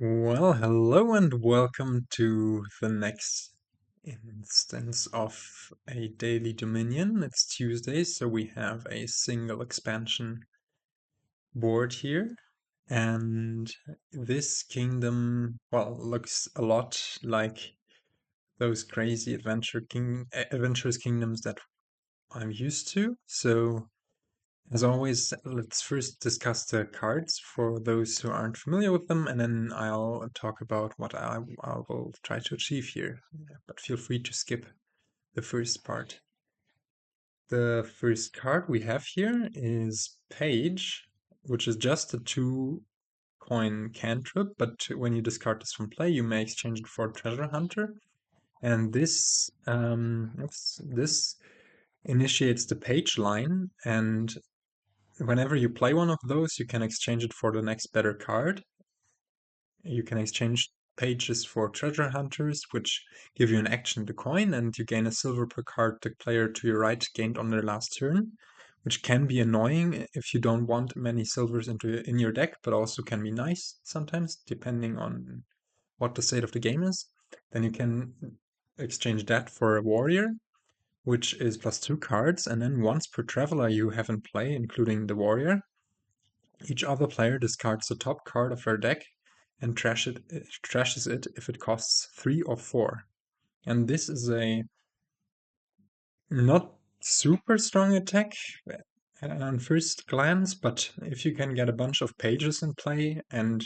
Well, hello and welcome to the next instance of a daily Dominion. It's Tuesday, so we have a single expansion board here. And this kingdom, well, looks a lot like those crazy adventurous kingdoms that I'm used to. So as always, let's first discuss the cards for those who aren't familiar with them, and then I'll talk about what I will try to achieve here. But feel free to skip the first part. The first card we have here is Page, which is just a 2 coin cantrip, but when you discard this from play, you may exchange it for Treasure Hunter. And this initiates the page line, and whenever you play one of those, you can exchange it for the next better card. You can exchange pages for treasure hunters, which give you an action to coin, and you gain a silver per card the player to your right gained on their last turn, which can be annoying if you don't want many silvers in your deck, but also can be nice sometimes, depending on what the state of the game is. Then you can exchange that for a warrior, which is +2 cards, and then once per traveler you have in play, including the warrior, each other player discards the top card of their deck and trashes it if it costs 3 or 4. And this is a not super strong attack on first glance, but if you can get a bunch of pages in play and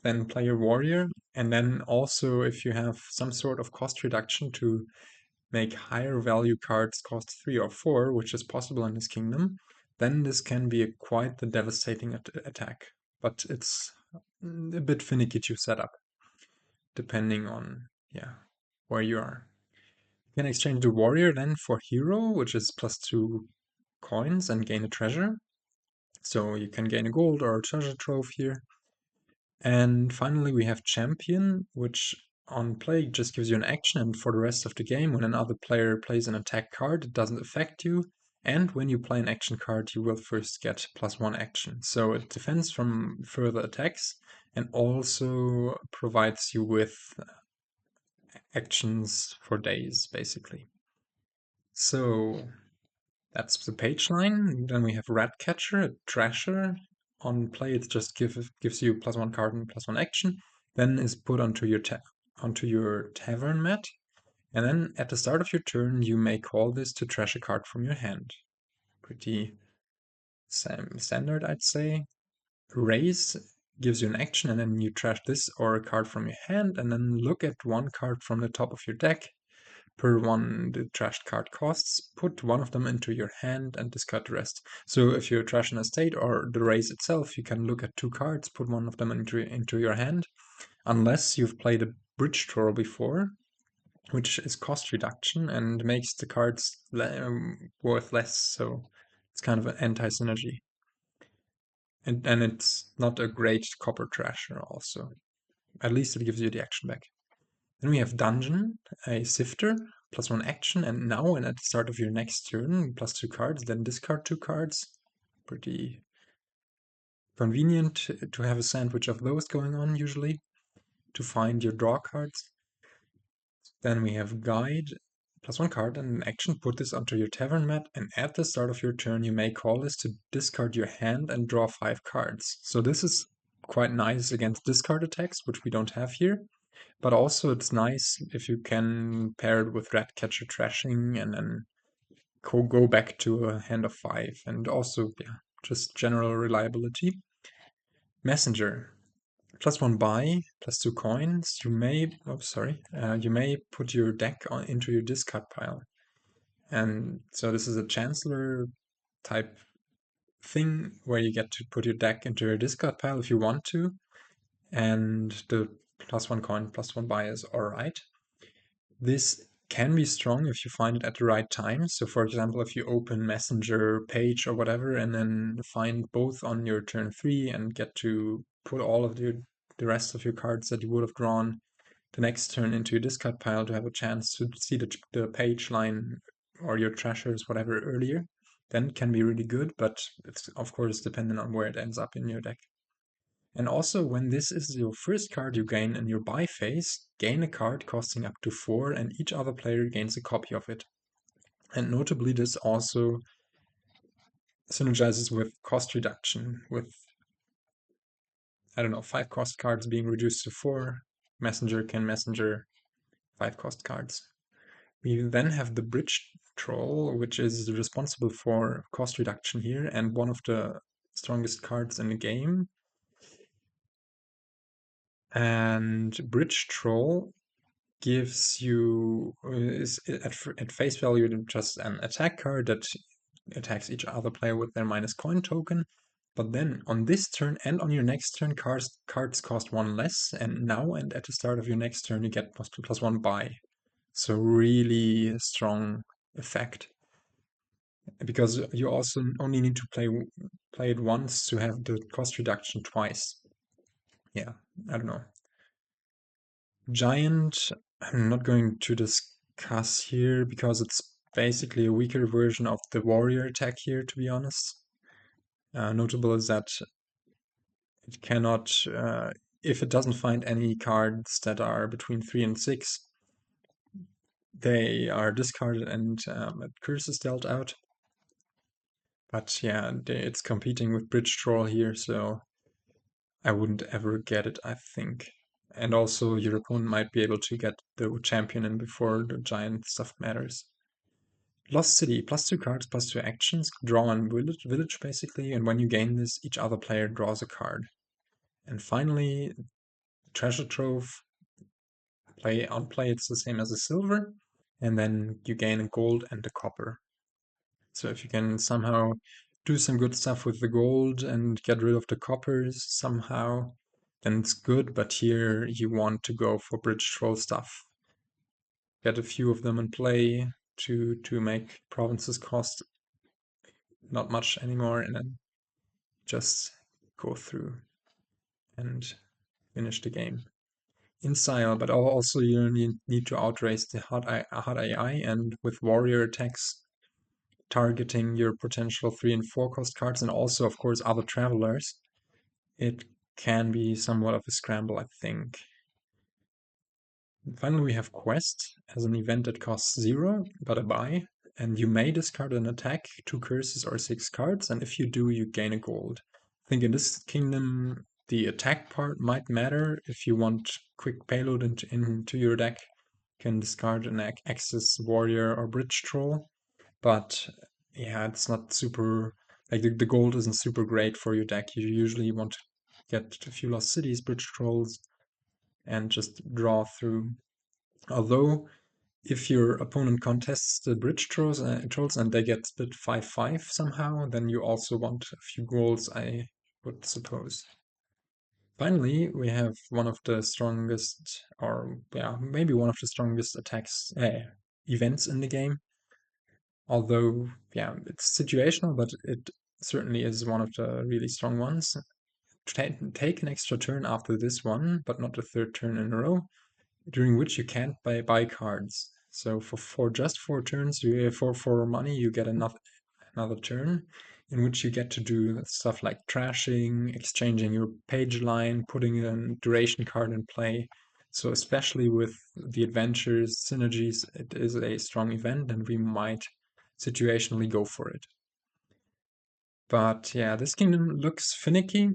then play a warrior, and then also if you have some sort of cost reduction to make higher value cards cost 3 or 4, which is possible in this kingdom, then this can be quite the devastating attack. But it's a bit finicky to set up, depending on, yeah, where you are. You can exchange the warrior then for hero, which is +2 coins and gain a treasure. So you can gain a gold or a treasure trove here. And finally, we have Champion, which on play just gives you an action, and for the rest of the game, when another player plays an attack card, it doesn't affect you. And when you play an action card, you will first get +1 action. So it defends from further attacks and also provides you with actions for days, basically. So that's the page line. Then we have Ratcatcher, a Trasher. On play, it just gives you +1 card and +1 action. Then is put onto your tavern mat. And then at the start of your turn, you may call this to trash a card from your hand. Pretty standard, I'd say. Raise gives you an action, and then you trash this or a card from your hand, and then look at one card from the top of your deck per one the trashed card costs, put one of them into your hand and discard the rest. So if you're trashing a state or the race itself, you can look at 2 cards, put one of them into your hand, unless you've played a bridge troll before, which is cost reduction and makes the cards worth less. So it's kind of an anti-synergy. And it's not a great copper trasher also. At least it gives you the action back. Then we have Dungeon, a Sifter, +1 action, and now and at the start of your next turn, +2 cards, then discard 2 cards. Pretty convenient to have a sandwich of those going on usually, to find your draw cards. Then we have Guide, +1 card and an action, put this onto your tavern mat, and at the start of your turn you may call this to discard your hand and draw 5 cards. So this is quite nice against discard attacks, which we don't have here. But also it's nice if you can pair it with Ratcatcher trashing and then go back to a hand of 5. And also, yeah, just general reliability. Messenger, +1 buy, +2 coins. You may put your deck into your discard pile. And so this is a Chancellor type thing where you get to put your deck into your discard pile if you want to. And the +1 coin, +1 buy is alright. This can be strong if you find it at the right time. So for example, if you open Messenger page or whatever and then find both on your turn 3 and get to put all of the rest of your cards that you would have drawn the next turn into your discard pile to have a chance to see the page line or your treasures, whatever, earlier, then it can be really good, but it's of course dependent on where it ends up in your deck. And also, when this is your first card you gain in your buy phase, gain a card costing up to 4, and each other player gains a copy of it. And notably, this also synergizes with cost reduction, with, I don't know, 5 cost cards being reduced to 4. Messenger can messenger 5 cost cards. We then have the Bridge Troll, which is responsible for cost reduction here, and one of the strongest cards in the game. And Bridge Troll gives you, is at face value just an attack card that attacks each other player with their minus coin token. But then on this turn and on your next turn, cards cost 1 less, and now and at the start of your next turn you get +1 buy. So really strong effect, because you also only need to play it once to have the cost reduction twice. Yeah, I don't know. Giant, I'm not going to discuss here because it's basically a weaker version of the warrior attack here, to be honest. Notable is that it cannot, if it doesn't find any cards that are between 3 and 6, they are discarded and a curse is dealt out. But yeah, it's competing with Bridge Troll here, so I wouldn't ever get it, I think. And also, your opponent might be able to get the champion in before the giant stuff matters. Lost City, +2 cards, +2 actions, draw and village basically, and when you gain this, each other player draws a card. And finally, Treasure Trove, on play it's the same as a silver, and then you gain a gold and a copper. So if you can somehow do some good stuff with the gold and get rid of the coppers somehow, then it's good, but here you want to go for bridge troll stuff. Get a few of them in play to make provinces cost not much anymore, and then just go through and finish the game. In style, but also you need to outrace the hard AI, and with warrior attacks targeting your potential 3 and 4 cost cards, and also, of course, other travelers, it can be somewhat of a scramble, I think. And finally, we have Quest as an event that costs 0, but a buy, and you may discard an attack, 2 curses, or 6 cards, and if you do, you gain a gold. I think in this kingdom, the attack part might matter. If you want quick payload into your deck, you can discard an Axis Warrior or Bridge Troll. But yeah, it's not super, like the gold isn't super great for your deck. You usually want to get a few Lost Cities, Bridge Trolls, and just draw through. Although, if your opponent contests the Bridge Trolls, and they get split 5-5 somehow, then you also want a few golds, I would suppose. Finally, we have one of the strongest, or yeah, maybe one of the strongest events in the game. Although, yeah, it's situational, but it certainly is one of the really strong ones. Take an extra turn after this one, but not a third turn in a row, during which you can't buy cards. So for just 4 turns, for money, you get another turn in which you get to do stuff like trashing, exchanging your page line, putting a duration card in play. So especially with the adventures, synergies, it is a strong event, and we might situationally go for it. But yeah, this kingdom looks finicky.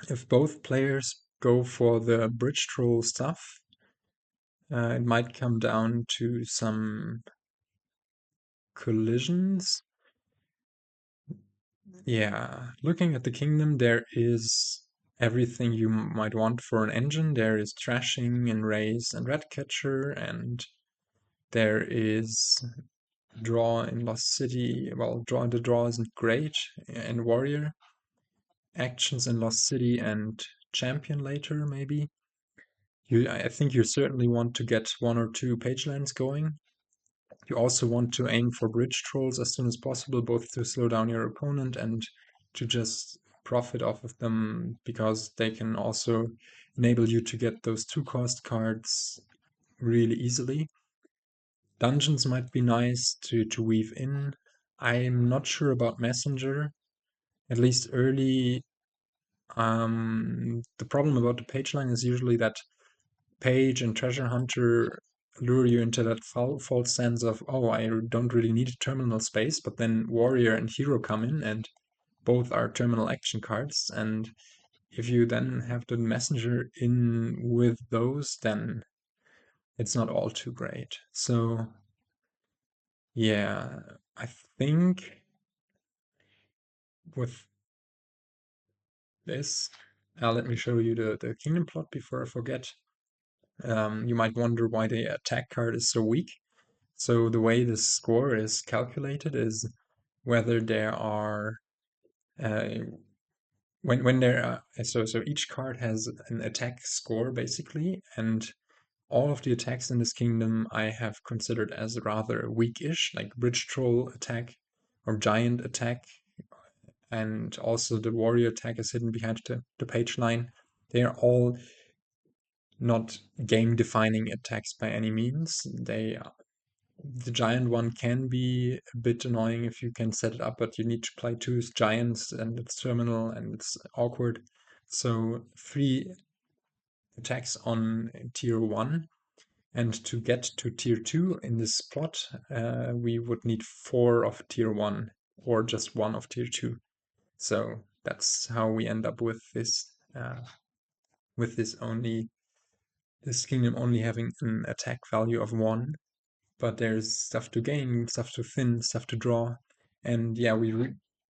If both players go for the bridge troll stuff, it might come down to some collisions. Yeah, looking at the kingdom, there is everything you might want for an engine. There is trashing and raise and Ratcatcher, and there is draw in Lost City. Well, the draw isn't great in Warrior. Actions in Lost City and Champion later, maybe. I think you certainly want to get 1 or 2 page lands going. You also want to aim for bridge trolls as soon as possible, both to slow down your opponent and to just profit off of them, because they can also enable you to get those 2 cost cards really easily. Dungeons might be nice to weave in. I'm not sure about Messenger. At least early, The problem about the page line is usually that page and treasure hunter lure you into that false sense of, oh, I don't really need a terminal space, but then warrior and hero come in and both are terminal action cards, and if you then have the messenger in with those, then it's not all too great. So yeah, I think with this, let me show you the kingdom plot before I forget. You might wonder why the attack card is so weak. So the way the score is calculated is whether there are uh, when there are so each card has an attack score basically, and all of the attacks in this kingdom I have considered as rather weakish, like bridge troll attack or giant attack, and also the warrior attack is hidden behind the page line. They are all not game defining attacks by any means. The giant one can be a bit annoying if you can set it up, but you need to play two giants and it's terminal and it's awkward. So 3 attacks on tier 1, and to get to tier 2 in this plot, we would need 4 of tier 1 or just 1 of tier 2. So that's how we end up with this kingdom only having an attack value of 1. But there's stuff to gain, stuff to thin, stuff to draw. And yeah, we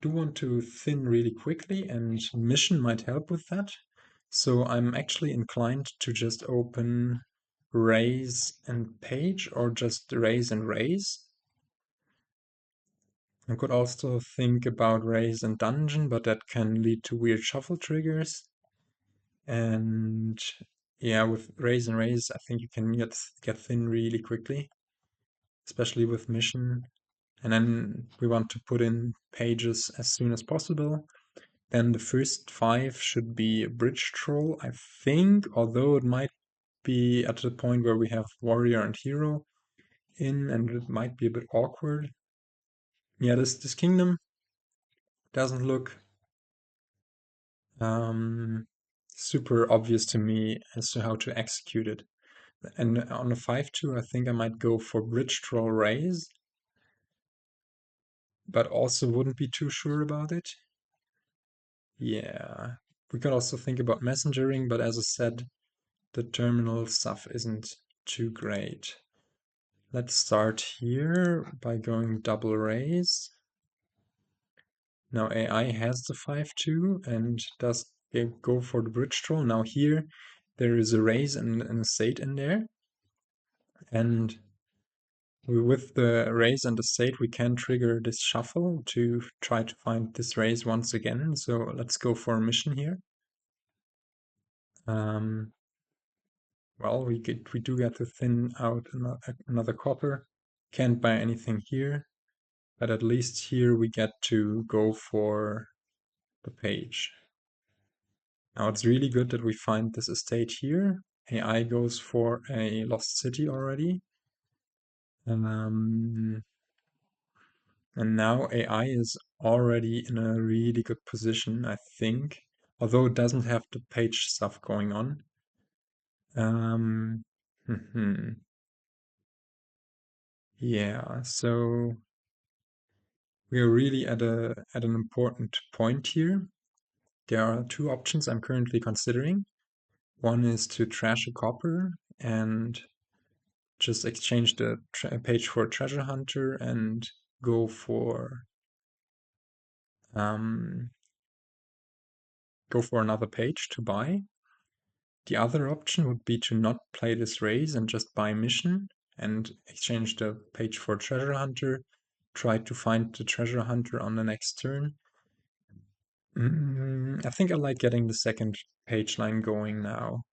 do want to thin really quickly, and mission might help with that. So I'm actually inclined to just open raise and page, or just raise and raise. I could also think about raise and dungeon, but that can lead to weird shuffle triggers. And yeah, with raise and raise, I think you can get thin really quickly, especially with mission. And then we want to put in pages as soon as possible. Then the first 5 should be a bridge troll, I think, although it might be at the point where we have warrior and hero in, and it might be a bit awkward. Yeah, this kingdom doesn't look super obvious to me as to how to execute it. And on a 5-2, I think I might go for bridge troll raise, but also wouldn't be too sure about it. Yeah, we could also think about messengering, but as I said, the terminal stuff isn't too great. Let's start here by going double raise. Now AI has the 5-2 and does go for the bridge troll. Now here there is a raise and an estate in there, and with the raise and estate we can trigger this shuffle to try to find this raise once again. So let's go for a mission here. Well, we do get to thin out another copper. Can't buy anything here, but at least here we get to go for the page. Now it's really good that we find this estate here. AI goes for a lost city already. And now AI is already in a really good position, I think, although it doesn't have the page stuff going on. Yeah, so we are really at an important point here. There are 2 options I'm currently considering. One is to trash a copper and just exchange the page for a treasure hunter and go for another page to buy. The other option would be to not play this raise and just buy mission and exchange the page for a treasure hunter, try to find the treasure hunter on the next turn. I think I like getting the second page line going now.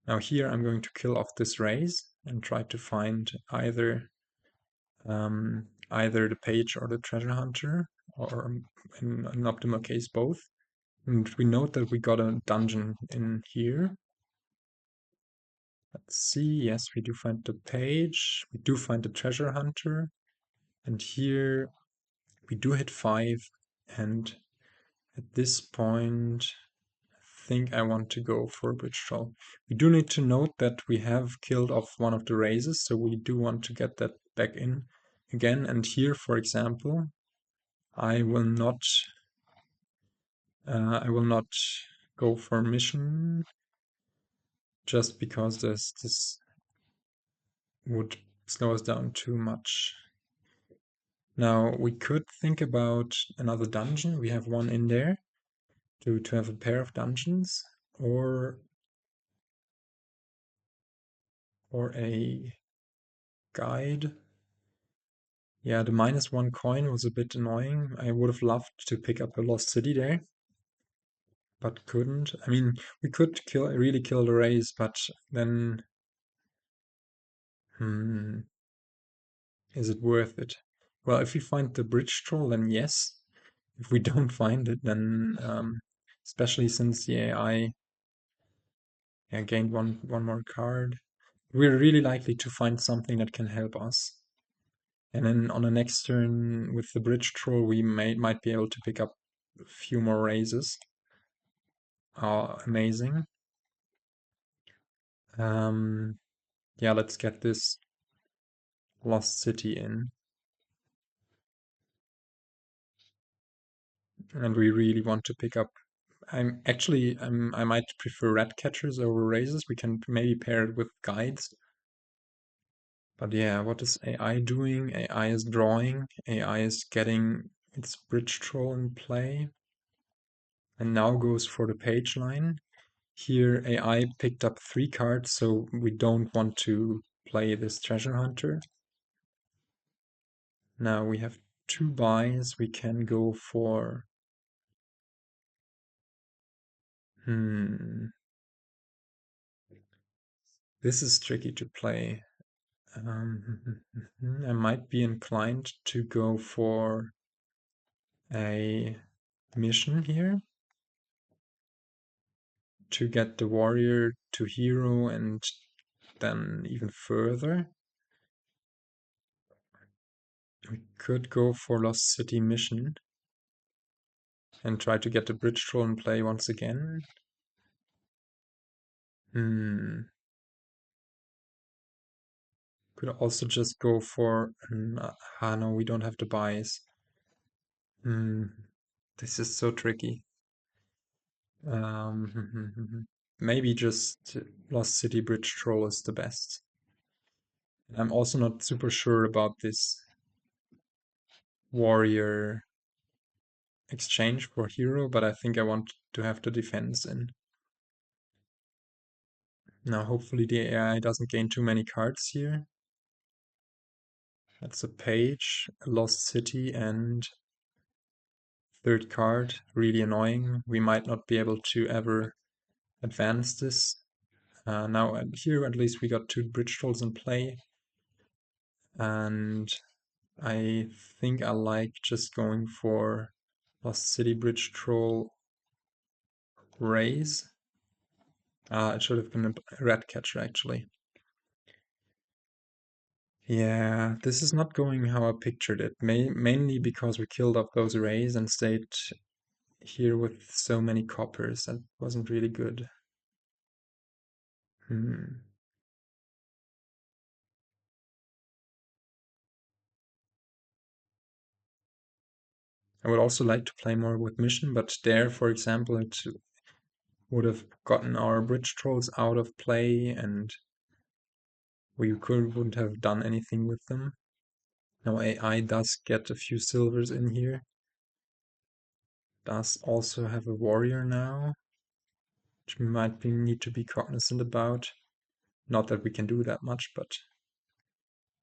Now here I'm going to kill off this raise and try to find either the page or the treasure hunter, or in an optimal case both. And we note that we got a dungeon in here. Let's see, yes, we do find the page, we do find the treasure hunter, and here we do hit 5, and At this point, I think I want to go for a bridge troll. We do need to note that we have killed off one of the raises, so we do want to get that back in again. And here, for example, I will not go for mission just because this would slow us down too much. Now we could think about another dungeon. We have one in there to have a pair of dungeons, or a guide. Yeah, the -1 coin was a bit annoying. I would have loved to pick up a lost city there, but couldn't. I mean, we could really kill the race, but then, is it worth it? Well, if we find the bridge troll, then yes. If we don't find it, then especially since the AI gained one more card, we're really likely to find something that can help us. And then on the next turn with the bridge troll, we might be able to pick up a few more raises. Amazing. Yeah, let's get this lost city in. And we really want to pick up. I might prefer rat catchers over raises. We can maybe pair it with guides. But yeah, what is AI doing? AI is drawing. AI is getting its bridge troll in play. And now goes for the page line. Here AI picked up 3 cards, so we don't want to play this treasure hunter. Now we have 2 buys. We can go for this is tricky to play. I might be inclined to go for a mission here to get the warrior to hero and then even further. We could go for Lost City mission and try to get the bridge troll in play once again. Could also just go for no, we don't have the buys. This is so tricky. Maybe just Lost City Bridge Troll is the best. I'm also not super sure about this warrior exchange for hero, but I think I want to have the defense in. Now hopefully the AI doesn't gain too many cards here. That's a page, a lost city, and 3rd card. Really annoying. We might not be able to ever advance this. Now here at least we got 2 bridge trolls in play. And I think I like just going for Lost City Bridge Troll Raise. It should have been a rat catcher actually. Yeah, this is not going how I pictured it. Mainly because we killed off those rays and stayed here with so many coppers. That wasn't really good. I would also like to play more with mission, but there, for example, it would have gotten our bridge trolls out of play and we wouldn't have done anything with them. Now AI does get a few silvers in here. Does also have a warrior now, which we might need to be cognizant about. Not that we can do that much, but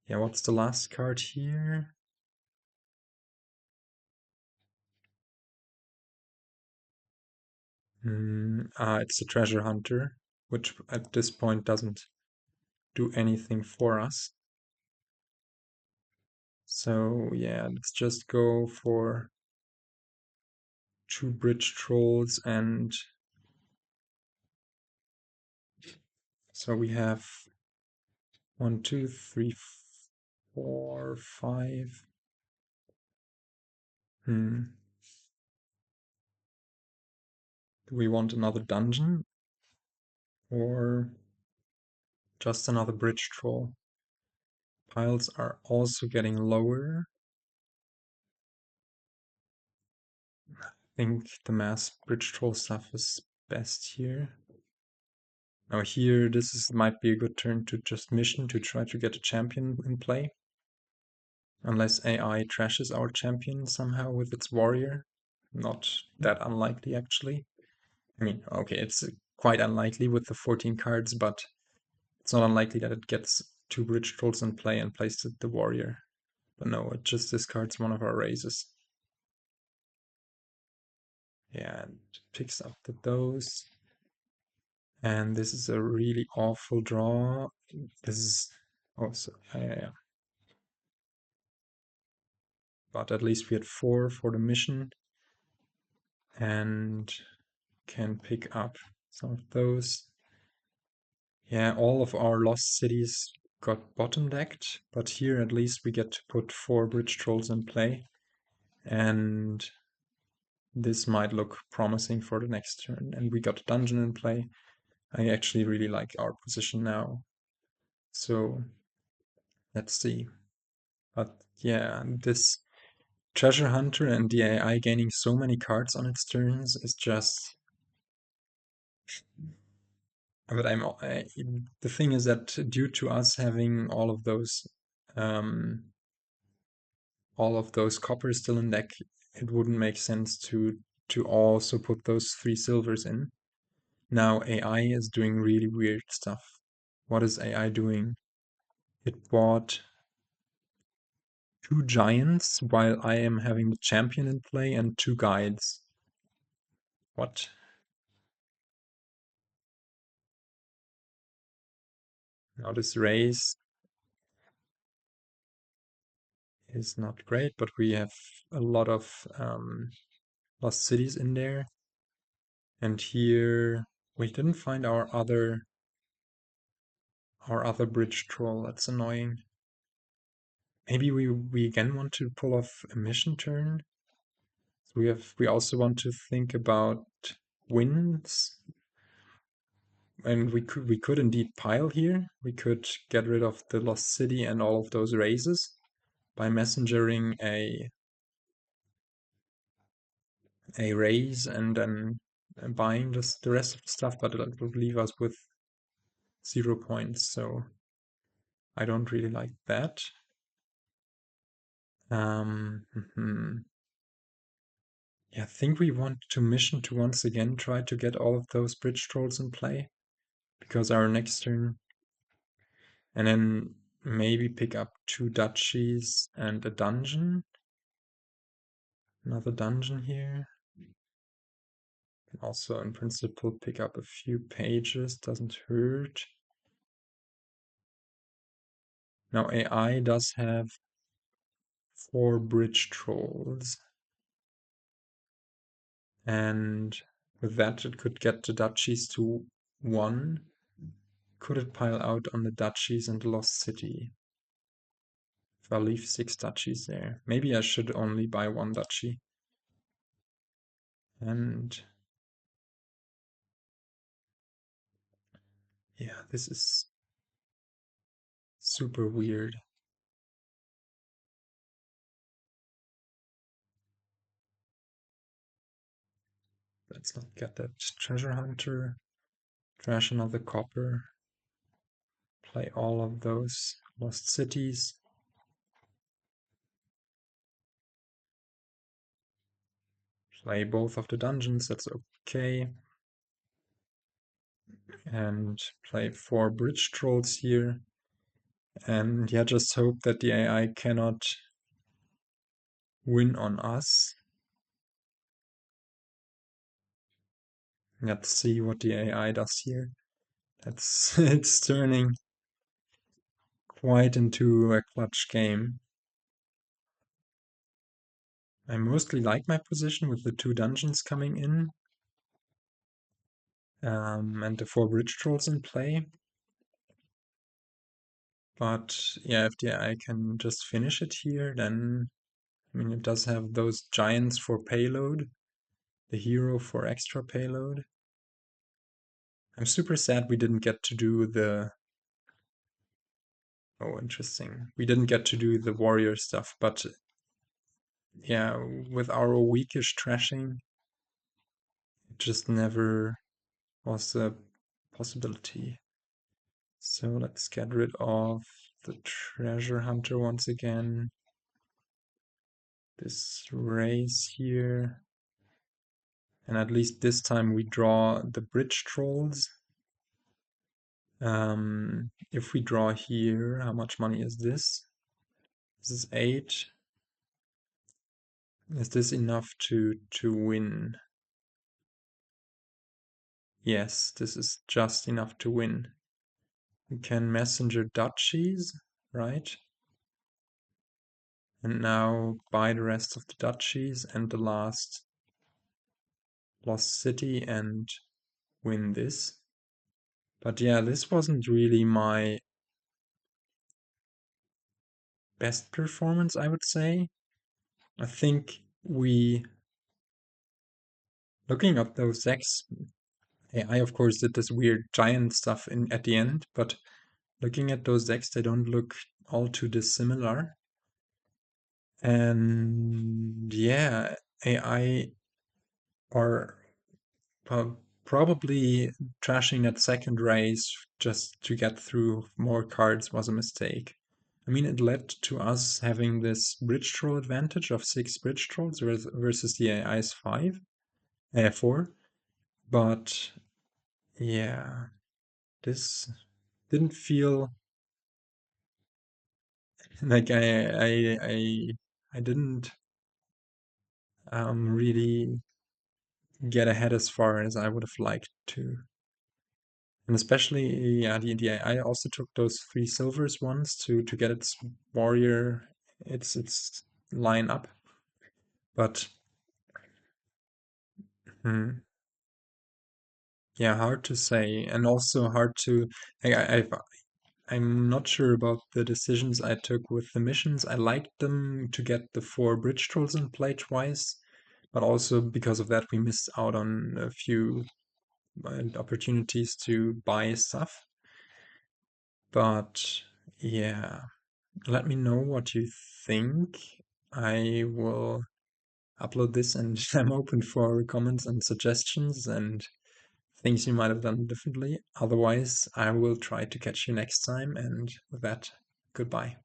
yeah, what's the last card here? It's the treasure hunter, which at this point doesn't do anything for us. So yeah, let's just go for 2 bridge trolls, and so we have 1, 2, 3, 4, 5. Do we want another dungeon or just another bridge troll? Piles are also getting lower. I think the mass bridge troll stuff is best here. Now here, might be a good turn to just mission to try to get a champion in play. Unless AI trashes our champion somehow with its warrior. Not that unlikely, actually. I mean, okay, it's quite unlikely with the 14 cards, but it's not unlikely that it gets 2 bridge trolls in play and plays the warrior. But no, it just discards one of our raises. Yeah, and picks up those. And this is a really awful draw. This is... Oh, so, yeah. But at least we had 4 for the mission. And can pick up some of those. Yeah, all of our lost cities got bottom decked, but here at least we get to put 4 bridge trolls in play. And this might look promising for the next turn. And we got a dungeon in play. I actually really like our position now. So let's see. But yeah, this treasure hunter and the AI gaining so many cards on its turns is just... But the thing is that due to us having all of those coppers still in deck, it wouldn't make sense to also put those 3 silvers in. Now AI is doing really weird stuff. What is AI doing? It bought 2 giants while I am having the champion in play and 2 guides. What? Now this raise is not great, but we have a lot of lost cities in there. And here we didn't find our other bridge troll. That's annoying. Maybe we again want to pull off a mission turn. So we also want to think about wins. And we could indeed pile here. We could get rid of the lost city and all of those raises by messengering a raise and then buying the rest of the stuff, but it would leave us with 0 points, so I don't really like that. Yeah, I think we want to mission to once again try to get all of those bridge trolls in play, because our next turn, and then maybe pick up 2 duchies and a dungeon. Another dungeon here. Can also, in principle, pick up a few pages, doesn't hurt. Now AI does have 4 bridge trolls. And with that it could get the duchies to 1. Could it pile out on the duchies and the lost city? If I leave 6 duchies there. Maybe I should only buy 1 duchy. And yeah, this is super weird. Let's not get that treasure hunter. Trash another copper. Play all of those lost cities. Play both of the dungeons, that's okay. And play 4 bridge trolls here. And yeah, just hope that the AI cannot win on us. Let's see what the AI does here. It's turning quite into a clutch game. I mostly like my position with the 2 dungeons coming in. And the 4 bridge trolls in play. But yeah, if the AI can just finish it here, then I mean it does have those giants for payload. the hero for extra payload. I'm super sad we didn't get to do the... Oh, interesting. We didn't get to do the warrior stuff, but yeah, with our weakish trashing, it just never was a possibility. So let's get rid of the treasure hunter once again. This race here. And at least this time we draw the bridge trolls. If we draw here, how much money is this? This is 8. Is this enough to win? Yes, this is just enough to win. We can messenger duchies, right? And now buy the rest of the duchies and the last lost city and win this. But yeah, this wasn't really my best performance, I would say. I think looking at those decks, I of course did this weird giant stuff at the end, but looking at those decks, they don't look all too dissimilar. And yeah, AI are probably trashing that second race just to get through more cards was a mistake. I mean, it led to us having this bridge troll advantage of 6 bridge trolls versus the AI's 4. But yeah, this didn't feel like I didn't really get ahead as far as I would have liked to. And especially, yeah, the AI also took those 3 silvers ones to get its warrior, its line up. But yeah, hard to say, and also hard to. I'm not sure about the decisions I took with the missions. I liked them to get the 4 bridge trolls in play twice, but also because of that we missed out on a few opportunities to buy stuff. But yeah, let me know what you think. I will upload this and I'm open for comments and suggestions and things you might have done differently. Otherwise, I will try to catch you next time, and with that, goodbye.